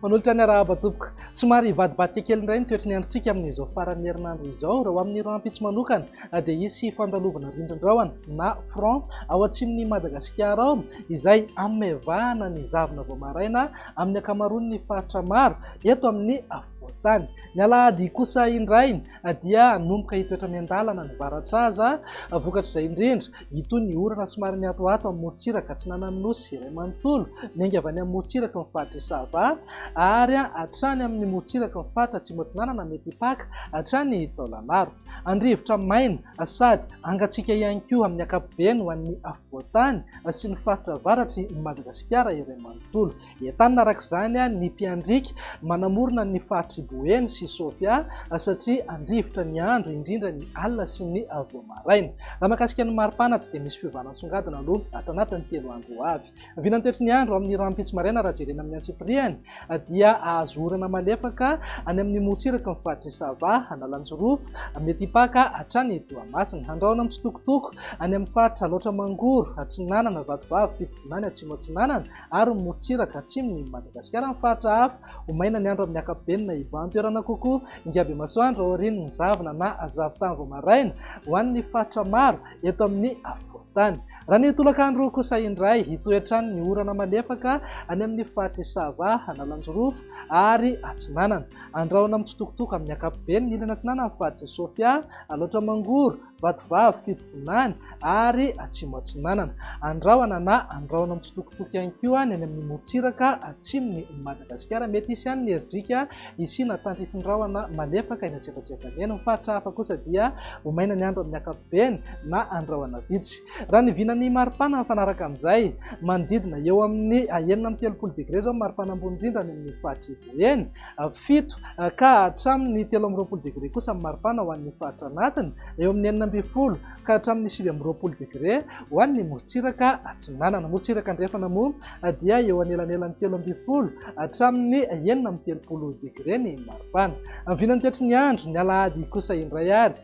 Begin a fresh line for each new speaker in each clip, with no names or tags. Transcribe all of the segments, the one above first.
manolotra ny arahaba tompoko somary vadibadika kely indray ny toetrany androntsika amin'izao faran'ny herinandro izao raha amin'ny rampitsy manokana dia hisy fandalovana rindrindraona na front ao atsimon'ny Madagasikara ao izay amevahana ny zavona vao maraina amin'ny akamaroan'ny faritra maro eto amin'ny afovoantany. Ny alahady kosa indray dia nomboka hitoetra miandalana ny varatraza vokatr'izay indrindra itony orana somary miatoato amin'ny morontsiraka tsy nanany nosy iray manontolo miainga avy any amin'ny morontsiraka mifaritra Sava ary hatrany amin'ny morontsiraka mifaritra Tsimotsinanana mety hipaka hatrany Taolagnaro. Andrivotra maina sady angatsika ihany koa amin'ny ankapobeny ho an'ny afovoantany sy ny faritra avaratry Madagasikara iray manontolo. Entanina arak'izany ny mpiandrika manamorona ny faritry Boeny sy Sofia satria andrivotra ny andro indrindra ny alina sy ny voamaraina. Raha mahakasika ny maripana tsy dia misy fiovanan-tsongadina aloha ato anatin'ny 3 andro avy. Vinany toetrany ny andro amin'ny rampitsy maraina raha jerena amin'ny antsipiriany dia azo orana malefaka any amin'ny morontsiraka mifaritra Sava Analanjorofo mety hipaka hatrany Toamasina. Andrahona mitsitokotoko any amin'ny faritra Loatra Mangoro Atsinanana Vatovavy Fitovonany Atsimotsinanana ary morontsiraka atsimon'ny Madagasikara. Ny faritra hafa ho maina ny andro amin'ny ankapobeny na ivan'ny toerana kokoa ingaby masoandro aorian'ny ny zavona na azavotany vao maraina ho an'ny faritra maro eto amin'ny afovoantany. Raha ny tolakandro kosa indray hitoetrany ny orana malefaka any amin'ny faritra Sava Analanjorofo ary Atsinanana. Andrahona mitsitokotoko amin'ny ankapobeny ny ilany Atsinanana amin'ny faritra Sofia Loatra Mangoro Vatovavy Fitovonany ary Tsimotsinanana. Andrahona na andrahona mitsitokotoko ihany koa ny amin'ny morontsiraka atsimon'ny Madagasikara mety hisy any ny ejika isina tandrifindrahona malefaka eny antsefatsefany eny. Ny faritra hafa kosa dia ho maina ny andro amin'ny ankapobeny na andrahona vitsy. Raha ny vinany maripana mifanaraka amin'izay manodidina eo amin'ny 9-30 degré zao maripana ambony indrindra ny amin'ny faritra Boeny, 7 ka hatramin'ny 13 degré kosa ny maripana ho an'ny faritra anatiny, eo amin'ny 9 ka hatramin'ny 7 degré ho an'ny morontsiraka Atsinanana. Morontsiraka andrefana moa dia eo anelanelan'ny 13 hatramin'ny 9 degré ny maripana. Vinany toetrany andro ny alahady kosa indray ary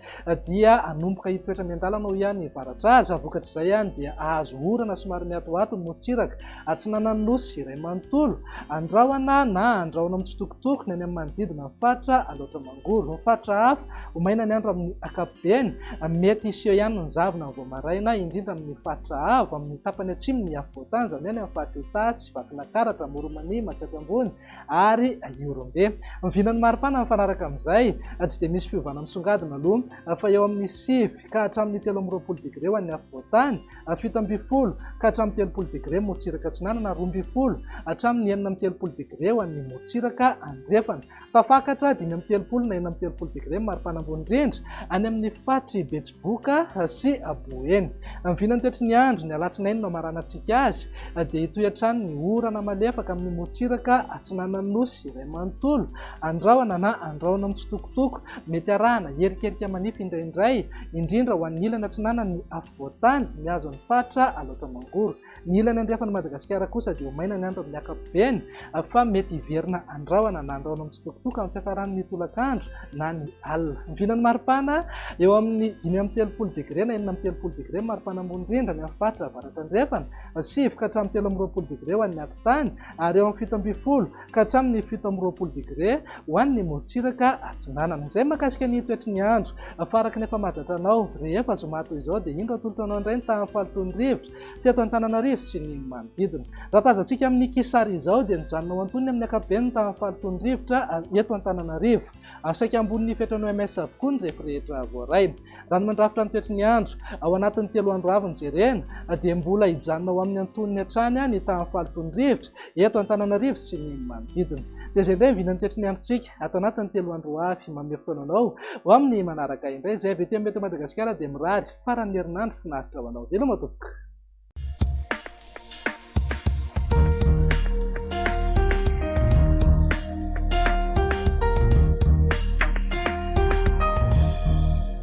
dia anomboka hitoetra miandalana ho ihany varatraza vokatr'izay ihany dia azo orana somary miatoato ny morontsiraka Atsinanana nosy iray manontolo andrahona na andrahona mitsitokotoko ny any amin'ny manodidina ny faritra Loatra Mangoro. Ny faritra hafa ho maina ny andro amin'ny ankapobeny mety hisy eo ihany ny zavona vao maraina indrindra amin'ny faritra avo amin'ny tapany atsimon'ny afovoantany izany hoe amin'ny faritra Itasy, Vakinankaratra, Moromania, Matsapambony ary Iorombe. Vinany maripana mifanaraka amin'izay tsy dia misy fiovana misongadina aloha fa eo amin'ny 9 ka hatramin'ny 13 degré ho an'ny afovoantany, 17 ka hatramin'ny 30 degré morontsiraka Atsinanana, 12 hatramin'ny 13 degré ho an'ny morontsiraka Andrefana, tafakatra 13 na 13 degré maripana ambony indrindra any amin'ny faritry Betsiboka sy Boeny. Vinany toetrany ny andro ny alatsinainy no amaranantsika azy dia hitoetrany ny orana malefaka amin'ny morontsiraka Atsinanana nosy iray manontolo andrahona na andrahona mitsitokotoko mety arahana herikerika manify indraindray indrindra ho an'ny ilany Atsinanana ny afovoantany mihazo ny faritra Loatra Mangoro. Ny ilany andrefan'ny Madagasikara kosa dia ho maina ny andro amin'ny ankapobeny fa mety hiverina andrahona na andrahona mitsitokotoko amin'ny fiafaran'ny tolakandro na ny alina. Vinany maripana eo amin'ny 30 degré na 30 degré maripana ambony indrindra ny amin'ny faritra avaratra andrefana, 7 ka hatramin'ny 13 degré ho an'ny ampitany ary eo amin'ny 17 ka hatramin'ny 17 degré ho an'ny morontsiraka Atsinanana. Izay mahakasika ny toetry ny andro faraka ny efa mahazatra anao rehefa zomato izao dia indro atolotra anao indray ny tahan'ny falitony rivotra teto Antananarivo sy ny manodidina. Raha tazantsika amin'ny kisary izao dia nijanona ao Antoniny amin'ny ankapobeny ny tahan'ny falitony rivotra eto Antananarivo. Saika ambony fetrany OMS avokoa ny rehetra voaraina. Raha ny mandrafitra ny toetry ny andro ao anatin'ny 3 andro avy ny jerena dia mbola hijanona ao amin'ny Antoniny hatrany ny tahan'ny falitony rivotra eto Antananarivo sy ny manodidina. Dia izay indray vinany toetry ny androntsika ato anatin'ny 3 andro avy manome fotoananao ho amin'ny manaraka indray izay avy ety amin'ny Madagasikara dia mirary faran'ny herinandro finaritra ho anao. Veloma tompoko.